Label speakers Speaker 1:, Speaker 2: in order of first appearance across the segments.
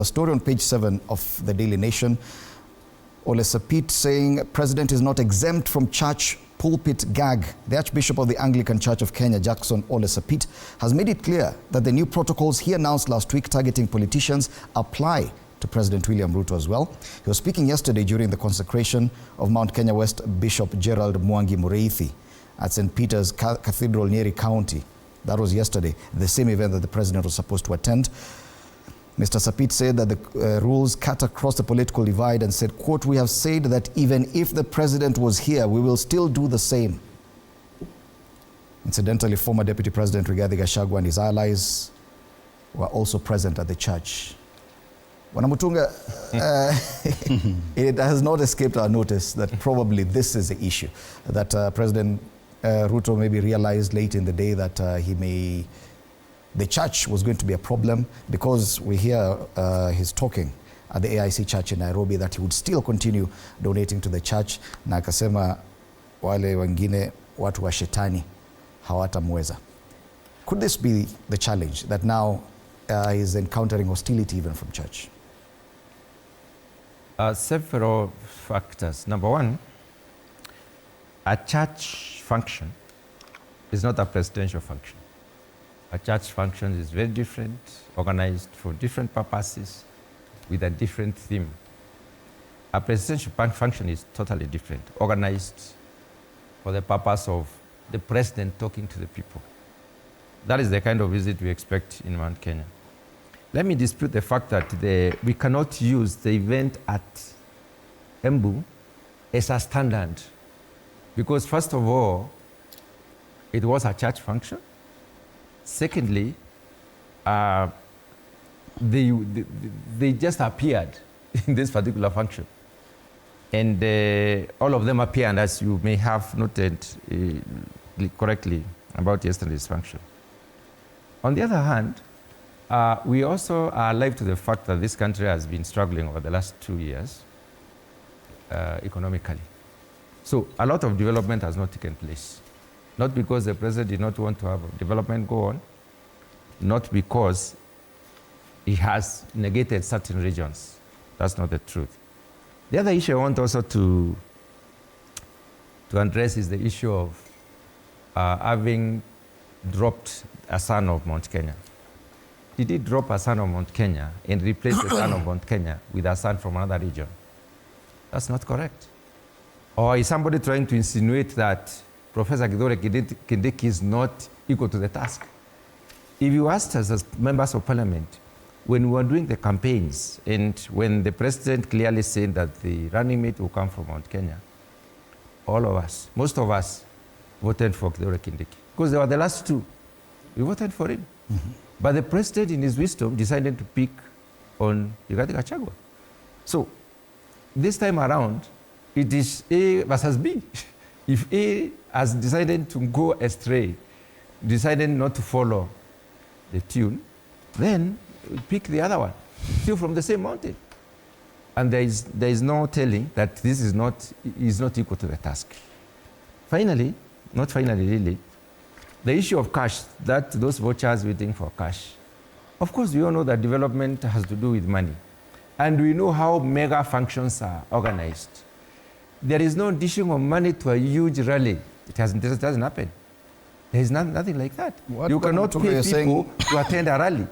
Speaker 1: A story on page 7 of the Daily Nation. Ole Sapit saying president is not exempt from church pulpit gag. The Archbishop of the Anglican Church of Kenya, Jackson Ole Sapit, has made it clear that the new protocols he announced last week targeting politicians apply to President William Ruto as well. He was speaking yesterday during the consecration of Mount Kenya West Bishop Gerald Mwangi Mureithi at St. Peter's Cathedral, Nyeri County. That was yesterday, the same event that the president was supposed to attend. Mr. Sapit said that the rules cut across the political divide and said, quote, "We have said that even if the president was here, we will still do the same." Incidentally, former Deputy President Rigathi Gachagua and his allies were also present at the church. Wanamutunga, it has not escaped our notice that probably this is the issue, that President Ruto maybe realized late in the day that the church was going to be a problem, because we hear he's talking at the AIC church in Nairobi that he would still continue donating to the church, na akasema wale wengine watu wa shetani hawatamweza. Could this be the challenge, that now he's encountering hostility even from church?
Speaker 2: Several factors. Number one, a church function is not a presidential function. A church function is very different, organized for different purposes, with a different theme. A presidential function is totally different, organized for the purpose of the president talking to the people. That is the kind of visit we expect in Mount Kenya. Let me dispute the fact that we cannot use the event at Embu as a standard, because first of all, it was a church function. Secondly, they just appeared in this particular function. And all of them appeared, as you may have noted correctly, about yesterday's function. On the other hand, we also are alive to the fact that this country has been struggling over the last 2 years economically. So a lot of development has not taken place. Not because the president did not want to have development go on, not because he has negated certain regions. That's not the truth. The other issue I want also to address is the issue of having dropped a son of Mount Kenya. Did he drop a son of Mount Kenya and replace the son of Mount Kenya with a son from another region? That's not correct. Or is somebody trying to insinuate that Professor Kithure Kindiki is not equal to the task? If you asked us as members of parliament, when we were doing the campaigns and when the president clearly said that the running mate will come from Mount Kenya, all of us, most of us, voted for Kithure Kindiki, because they were the last two. We voted for him. Mm-hmm. But the president, in his wisdom, decided to pick on Rigathi Gachagua. So this time around, it is A versus B. If A has decided to go astray, decided not to follow the tune, then pick the other one, still from the same mountain. And there is no telling that this is not equal to the task. Finally, not finally really, the issue of cash, that those vouchers waiting for cash. Of course, we all know that development has to do with money. And we know how mega functions are organized. There is no dishing of money to a huge rally. It doesn't happen. There is nothing like that. You cannot pay people to attend a rally.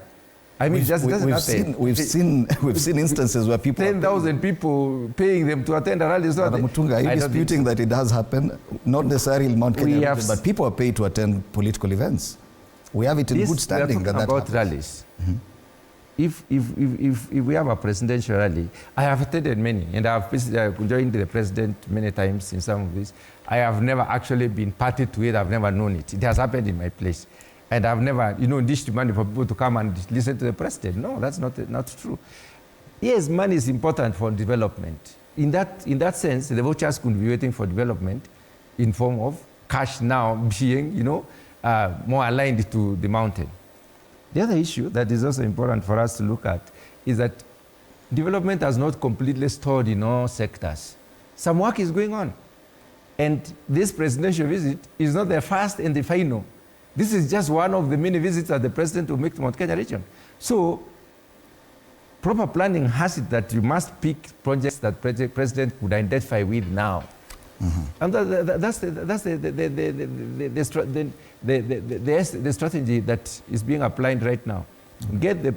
Speaker 2: I mean, it just doesn't happen.
Speaker 1: We've seen instances where people
Speaker 2: 10,000 people paying them to attend a rally. Is not
Speaker 1: Mutunga, are you disputing that it does happen? Not necessarily in Mount Kenya, but people are paid to attend political events. We have it in good standing that
Speaker 2: about
Speaker 1: happens.
Speaker 2: Rallies. Mm-hmm. If we have a presidential rally, I have attended many, and I have joined the president many times in some of these. I have never actually been party to it. I've never known it. It has happened in my place. And I've never, dished money for people to come and listen to the president. No, that's not true. Yes, money is important for development. In that sense, the vouchers could be waiting for development in form of cash now being, more aligned to the mountain. The other issue that is also important for us to look at is that development has not completely stalled in all sectors. Some work is going on. And this presidential visit is not the first and the final. This is just one of the many visits that the president will make to Mount Kenya region. So proper planning has it that you must pick projects that president would identify with now. And that's the strategy that is being applied right now. Get the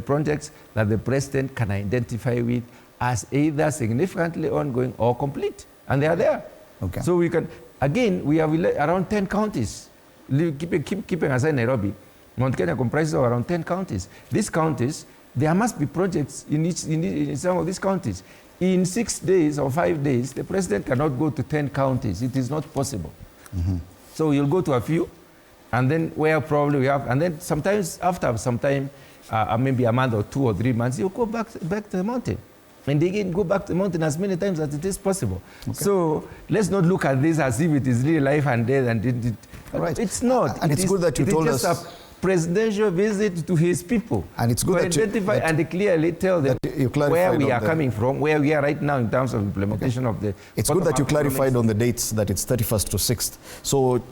Speaker 2: projects that the president can identify with as either significantly ongoing or complete, and they are there.
Speaker 1: Okay.
Speaker 2: So we can, again, we have around 10 counties. Keeping aside Nairobi, Mount Kenya comprises of around 10 counties. These counties, there must be projects in some of these counties. In 6 days or 5 days, the president cannot go to 10 counties. It is not possible. So you'll go to a few, and then where probably we have, and then sometimes after some time, maybe a month or 2 or 3 months, you'll go back to the mountain. And again, go back to the mountain as many times as it is possible. Okay. So let's not look at this as if it is really life and death. And
Speaker 1: right.
Speaker 2: It's not.
Speaker 1: And it's good that you told us.
Speaker 2: It is just a presidential visit to his people. And it's good to identify and clearly tell them where we are coming from, where we are right now in terms of implementation of the...
Speaker 1: It's good that you clarified on the dates, that it's 31st to 6th. So